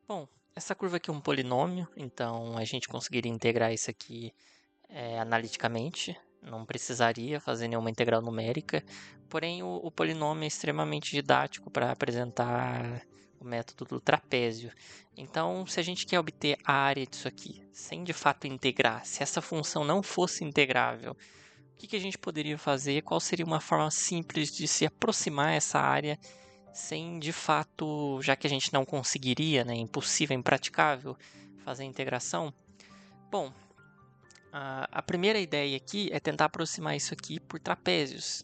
Bom, essa curva aqui é um polinômio, então a gente conseguiria integrar isso aqui analiticamente, não precisaria fazer nenhuma integral numérica, porém o polinômio é extremamente didático para apresentar o método do trapézio. Então, se a gente quer obter a área disso aqui, sem de fato integrar, se essa função não fosse integrável, o que a gente poderia fazer? Qual seria uma forma simples de se aproximar essa área sem de fato, já que a gente não conseguiria, né, impossível, impraticável fazer a integração? Bom, a primeira ideia aqui é tentar aproximar isso aqui por trapézios.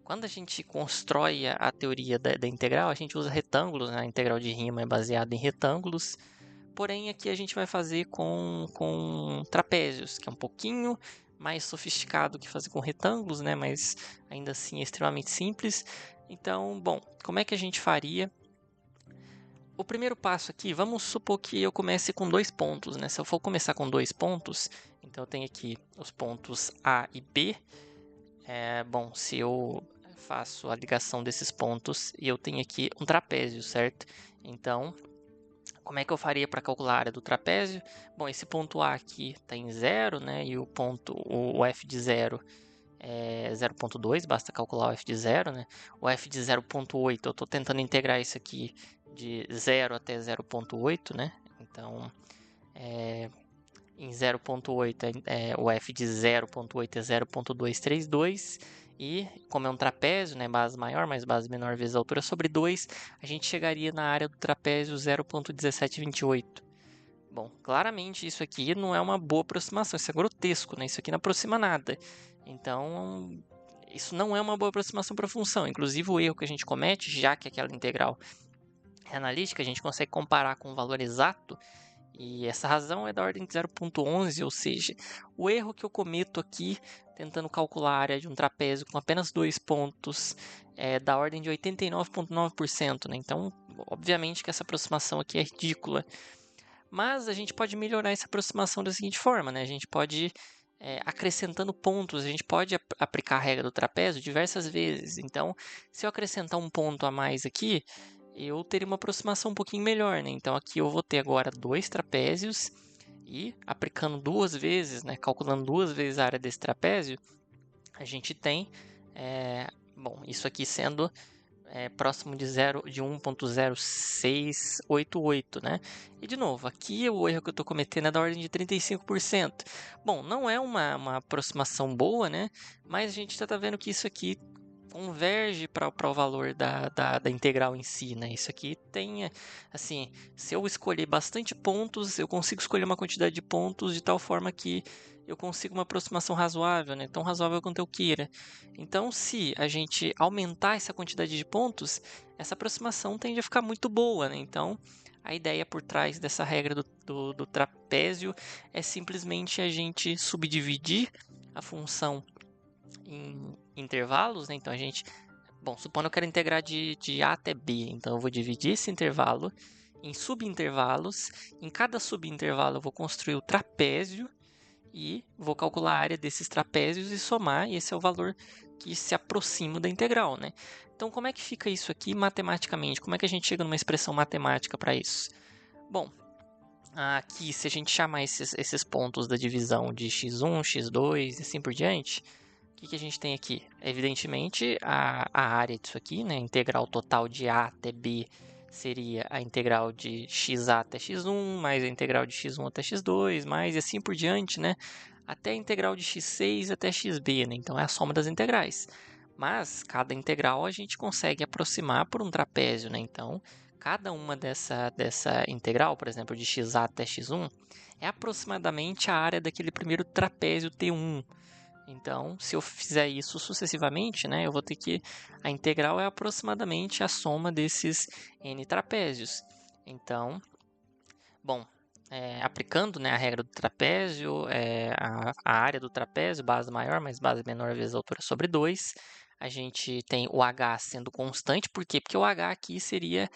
Quando a gente constrói a teoria da integral, a gente usa retângulos, né? A integral de Riemann é baseada em retângulos, porém aqui a gente vai fazer com trapézios, que é um pouquinho mais sofisticado que fazer com retângulos, né? Mas ainda assim é extremamente simples. Então, bom, como é que a gente faria? O primeiro passo aqui, vamos supor que eu comece com 2 pontos, né? Se eu for começar com 2 pontos, então eu tenho aqui os pontos A e B. Bom, se eu faço a ligação desses pontos e eu tenho aqui um trapézio, certo? Então, como é que eu faria para calcular a área do trapézio? Bom, esse ponto A aqui está em 0, né? E o f de 0 é 0,2, basta calcular o f de 0, né? O f de 0,8, eu estou tentando integrar isso aqui de 0 até 0,8, né? Então, em 0,8, o f de 0,8 é 0,232, e como é um trapézio, né, base maior mais base menor vezes a altura sobre 2, a gente chegaria na área do trapézio 0,1728. Bom, claramente isso aqui não é uma boa aproximação, isso é grotesco, né? Isso aqui não aproxima nada. Então, isso não é uma boa aproximação para a função. Inclusive, o erro que a gente comete, já que aquela integral é analítica, a gente consegue comparar com o valor exato, e essa razão é da ordem de 0,11, ou seja, o erro que eu cometo aqui, tentando calcular a área de um trapézio com apenas 2 pontos, é da ordem de 89,9%, né? Então, obviamente que essa aproximação aqui é ridícula. Mas a gente pode melhorar essa aproximação da seguinte forma, né? A gente pode, acrescentando pontos, a gente pode aplicar a regra do trapézio diversas vezes. Então, se eu acrescentar um ponto a mais aqui, eu teria uma aproximação um pouquinho melhor, né? Então, aqui eu vou ter agora 2 trapézios e aplicando 2 vezes, né? Calculando 2 vezes a área desse trapézio, a gente tem, bom, isso aqui sendo próximo de 1,0688, né? E de novo, aqui o erro que eu estou cometendo é da ordem de 35%. Bom, não é uma aproximação boa, né? Mas a gente já está vendo que isso aqui converge para o valor da integral em si, né? Isso aqui tem, assim, se eu escolher bastante pontos, eu consigo escolher uma quantidade de pontos de tal forma que eu consigo uma aproximação razoável, né? Tão razoável quanto eu queira. Então, se a gente aumentar essa quantidade de pontos, essa aproximação tende a ficar muito boa, né? Então, a ideia por trás dessa regra do trapézio é simplesmente a gente subdividir a função em intervalos, né? Então a gente, bom, supondo que eu quero integrar de A até B, então eu vou dividir esse intervalo em subintervalos. Em cada subintervalo eu vou construir o trapézio e vou calcular a área desses trapézios e somar, e esse é o valor que se aproxima da integral, né? Então como é que fica isso aqui matematicamente? Como é que a gente chega numa expressão matemática para isso? Bom, aqui, se a gente chamar esses pontos da divisão de x1, x2 e assim por diante, o que a gente tem aqui? Evidentemente, a área disso aqui, né? A integral total de A até B seria a integral de xa até x1, mais a integral de x1 até x2, mais e assim por diante, né? Até a integral de x6 até xb, né? Então é a soma das integrais. Mas cada integral a gente consegue aproximar por um trapézio, né? Então, cada uma dessa integral, por exemplo, de xa até x1, é aproximadamente a área daquele primeiro trapézio T1. Então, se eu fizer isso sucessivamente, né, eu vou ter que a integral é aproximadamente a soma desses n trapézios. Então, bom, aplicando, né, a regra do trapézio, a área do trapézio, base maior mais base menor vezes a altura sobre 2, a gente tem o h sendo constante. Por quê? Porque o h aqui seria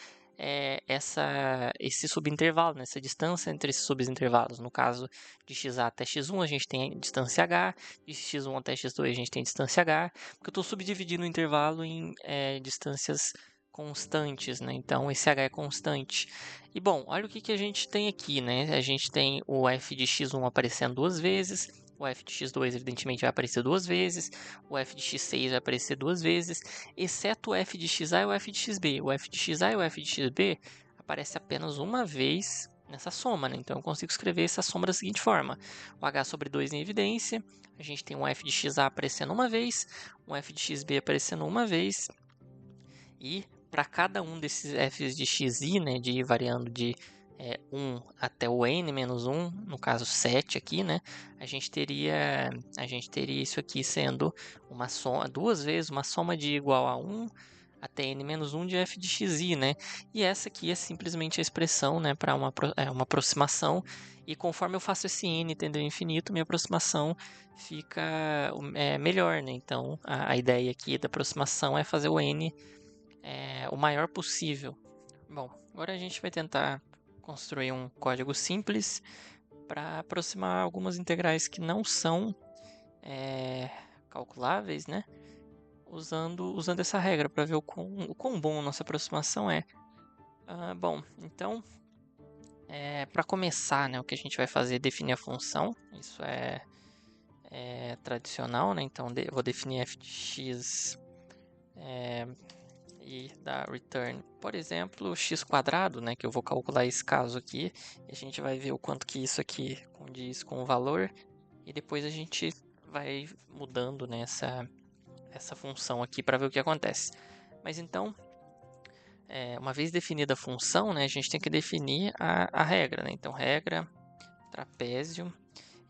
esse subintervalo, né, essa distância entre esses subintervalos. No caso de xa até x1, a gente tem a distância h, de x1 até x2 a gente tem a distância h, porque eu estou subdividindo o intervalo em distâncias constantes, né? Então, esse h é constante. E, bom, olha o que a gente tem aqui, né? A gente tem o f de x1 aparecendo 2 vezes, o f de x2, evidentemente, vai aparecer 2 vezes, o f de x6 vai aparecer 2 vezes, exceto o f de xa e o f de xb. O f de xa e o f de xb aparece apenas uma vez nessa soma, né? Então, eu consigo escrever essa soma da seguinte forma. O h sobre 2 em evidência, a gente tem um f de xa aparecendo uma vez, um f de xb aparecendo uma vez, e para cada um desses f's de xi, né, de ir variando de 1 até o n menos 1, no caso 7 aqui, né, a gente teria isso aqui sendo uma soma, duas vezes uma soma de igual a 1 até n menos 1 de f de xi, né? E essa aqui é simplesmente a expressão, né, para uma aproximação. E conforme eu faço esse n tendendo ao infinito, minha aproximação fica melhor, né? Então, a ideia aqui da aproximação é fazer o n o maior possível. Bom, agora a gente vai tentar construir um código simples para aproximar algumas integrais que não são calculáveis, né? Usando essa regra para ver o quão bom a nossa aproximação é. Bom, então, para começar, né, o que a gente vai fazer é definir a função. Isso é tradicional, né? Então, eu vou definir f de x e dar return, por exemplo, x², né, que eu vou calcular esse caso aqui, e a gente vai ver o quanto que isso aqui condiz com o valor, e depois a gente vai mudando, né, essa função aqui para ver o que acontece. Mas então, uma vez definida a função, né, a gente tem que definir a regra, né? Então, regra, trapézio,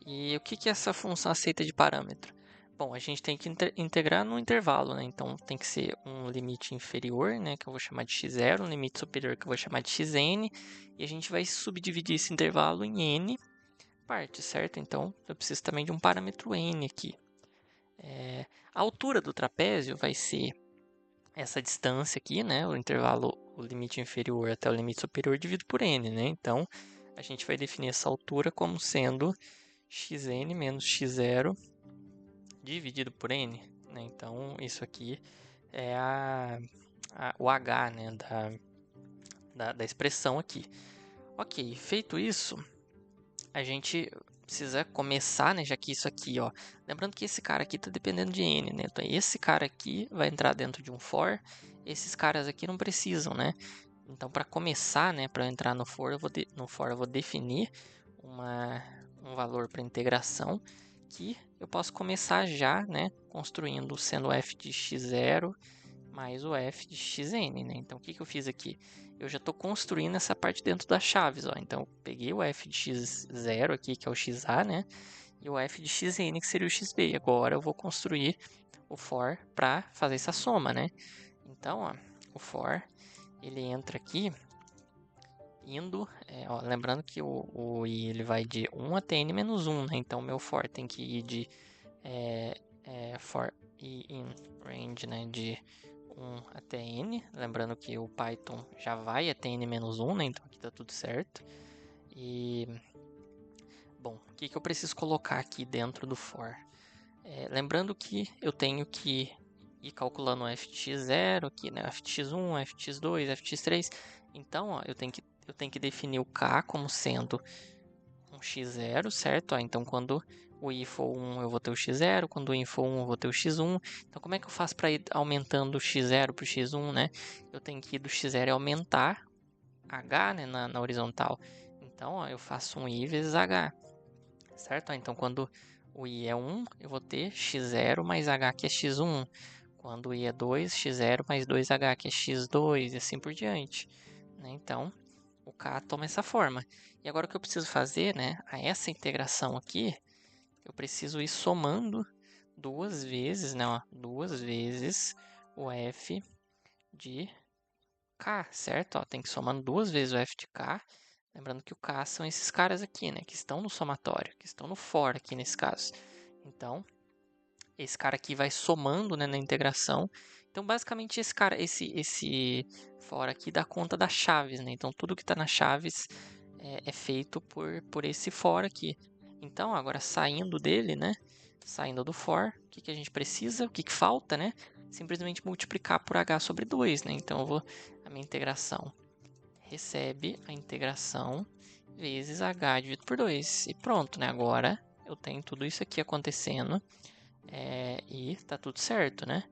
e o que essa função aceita de parâmetro? Bom, a gente tem que integrar no intervalo, né? Então, tem que ser um limite inferior, né, que eu vou chamar de x0, um limite superior que eu vou chamar de xn, e a gente vai subdividir esse intervalo em n partes, certo? Então, eu preciso também de um parâmetro n aqui. A altura do trapézio vai ser essa distância aqui, né, o intervalo, o limite inferior até o limite superior dividido por n, né? Então, a gente vai definir essa altura como sendo xn menos x0 dividido por n, né? Então, isso aqui é o h, né, da expressão aqui. Ok, feito isso, a gente precisa começar, né, já que isso aqui, ó, lembrando que esse cara aqui está dependendo de n, né? Então, esse cara aqui vai entrar dentro de um for, esses caras aqui não precisam, né? Então, para começar, né, para entrar no for, eu vou definir um valor para integração que eu posso começar já, né, construindo sendo o f de x0 mais o f de xn, né? Então, o que eu fiz aqui? Eu já estou construindo essa parte dentro das chaves, ó. Então, eu peguei o f de x0 aqui, que é o xa, né, e o f de xn, que seria o xb. Agora, eu vou construir o for para fazer essa soma, né? Então, ó, o for, ele entra aqui indo, ó, lembrando que o i ele vai de 1 até n menos 1, né? Então, meu for tem que ir de for i in range, né, de 1 até n. Lembrando que o Python já vai até n menos 1, né? Então, aqui está tudo certo. E, bom, o que eu preciso colocar aqui dentro do for? Lembrando que eu tenho que ir calculando o f de x0 aqui, né? F de x1, f de x2, f de x3. Então, ó, eu tenho que definir o k como sendo um x0, certo? Ó, então, quando o i for 1, eu vou ter o x0. Quando o i for 1, eu vou ter o x1. Então, como é que eu faço para ir aumentando o x0 para o x1, né? Eu tenho que ir do x0 e aumentar h, né, na horizontal. Então, ó, eu faço um i vezes h, certo? Ó, então, quando o i é 1, eu vou ter x0 mais h, que é x1. Quando o i é 2, x0 mais 2h, que é x2, e assim por diante, né? Então, o k toma essa forma. E agora o que eu preciso fazer, né, a essa integração aqui, eu preciso ir somando duas vezes, né, ó, duas vezes o f de k, certo? Ó, tem que ir somando duas vezes o f de k. Lembrando que o k são esses caras aqui, né, que estão no somatório, que estão no for aqui nesse caso. Então, esse cara aqui vai somando, né, na integração. Então, basicamente, esse for aqui dá conta das chaves, né? Então, tudo que está nas chaves é feito por esse for aqui. Então, agora saindo dele, né? Saindo do for, o que a gente precisa? O que falta, né? simplesmente multiplicar por h sobre 2, né? Então, a minha integração recebe a integração vezes h dividido por 2. E pronto, né? Agora eu tenho tudo isso aqui acontecendo e tá tudo certo, né?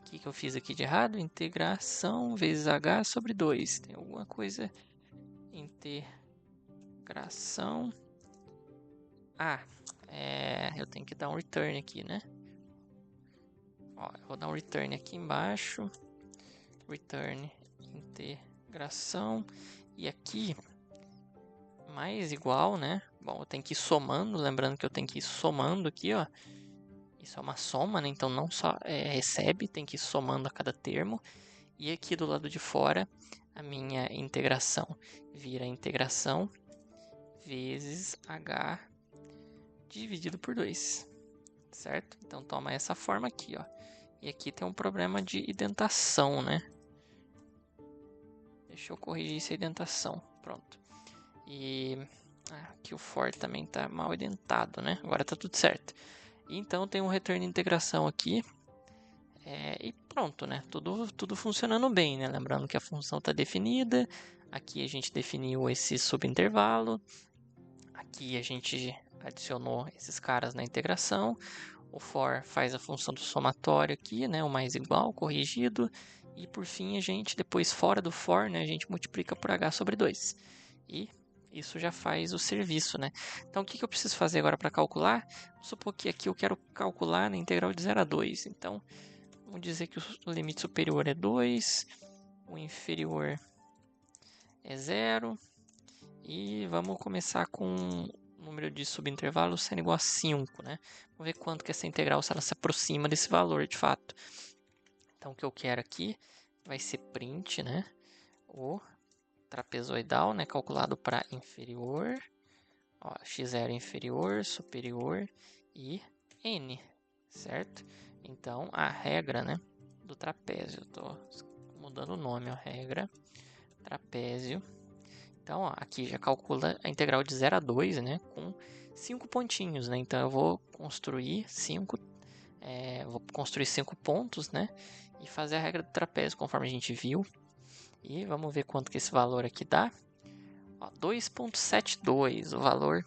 O que eu fiz aqui de errado? Integração vezes h sobre 2. Tem alguma coisa? Integração. Eu tenho que dar um return aqui, né? Ó, eu vou dar um return aqui embaixo. Return integração. E aqui, mais igual, né? Bom, eu tenho que ir somando. Lembrando que eu tenho que ir somando aqui, ó. Isso é uma soma, né? Então não só recebe, tem que ir somando a cada termo. E aqui do lado de fora, a minha integração vira integração vezes h dividido por 2, certo? Então toma essa forma aqui, ó. E aqui tem um problema de indentação, né? Deixa eu corrigir essa indentação, pronto. E aqui o for também está mal indentado, né? Agora está tudo certo. Então tem um retorno de integração aqui. E pronto, né? Tudo funcionando bem, né? Lembrando que a função está definida. Aqui a gente definiu esse subintervalo. Aqui a gente adicionou esses caras na integração. O for faz a função do somatório aqui, né? O mais igual, corrigido. E por fim a gente, depois fora do for, né? A gente multiplica por h sobre 2. E isso já faz o serviço, né? Então, o que eu preciso fazer agora para calcular? Vamos supor que aqui eu quero calcular na integral de 0 a 2. Então, vamos dizer que o limite superior é 2, o inferior é 0. E vamos começar com o número de subintervalos sendo igual a 5, né? Vamos ver quanto que essa integral, se ela se aproxima desse valor, de fato. Então, o que eu quero aqui vai ser print, né? O trapezoidal, né? Calculado para inferior. Ó, x0 inferior, superior e n, certo? Então, a regra, né, do trapézio, estou mudando o nome, ó, regra, trapézio. Então, ó, aqui já calcula a integral de 0 a 2, né, com 5 pontinhos, né? Então, eu vou construir 5 pontos, né, e fazer a regra do trapézio, conforme a gente viu. E vamos ver quanto que esse valor aqui dá. 2,72, o valor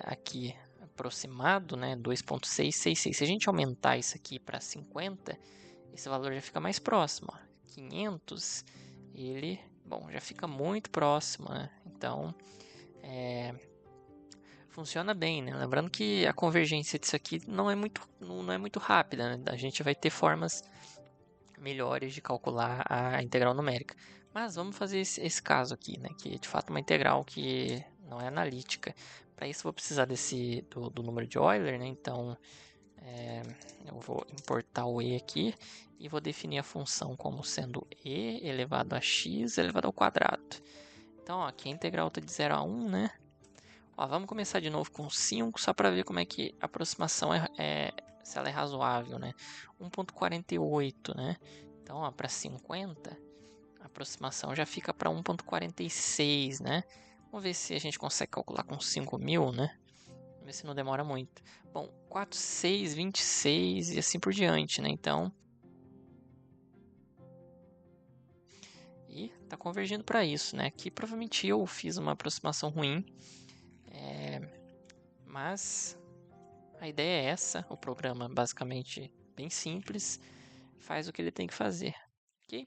aqui aproximado, né, 2,666. Se a gente aumentar isso aqui para 50, esse valor já fica mais próximo. Ó. 500, ele, bom, já fica muito próximo, né? Então, funciona bem, né? Lembrando que a convergência disso aqui não é muito rápida, né? A gente vai ter formas melhores de calcular a integral numérica. Mas vamos fazer esse caso aqui, né? Que é de fato uma integral que não é analítica. Para isso vou precisar do número de Euler, né? Então eu vou importar o e aqui e vou definir a função como sendo e elevado a x elevado ao quadrado. Então ó, aqui a integral está de 0 a 1, né? Ó, vamos começar de novo com 5, só para ver como é que a aproximação se ela é razoável, né? 1,48, né? Então, para 50, a aproximação já fica para 1,46, né? Vamos ver se a gente consegue calcular com 5.000, né? Vamos ver se não demora muito. Bom, 4, 6, 26 e assim por diante, né? Então, e tá convergindo para isso, né? Aqui provavelmente eu fiz uma aproximação ruim, mas a ideia é essa. O programa basicamente bem simples, faz o que ele tem que fazer, ok?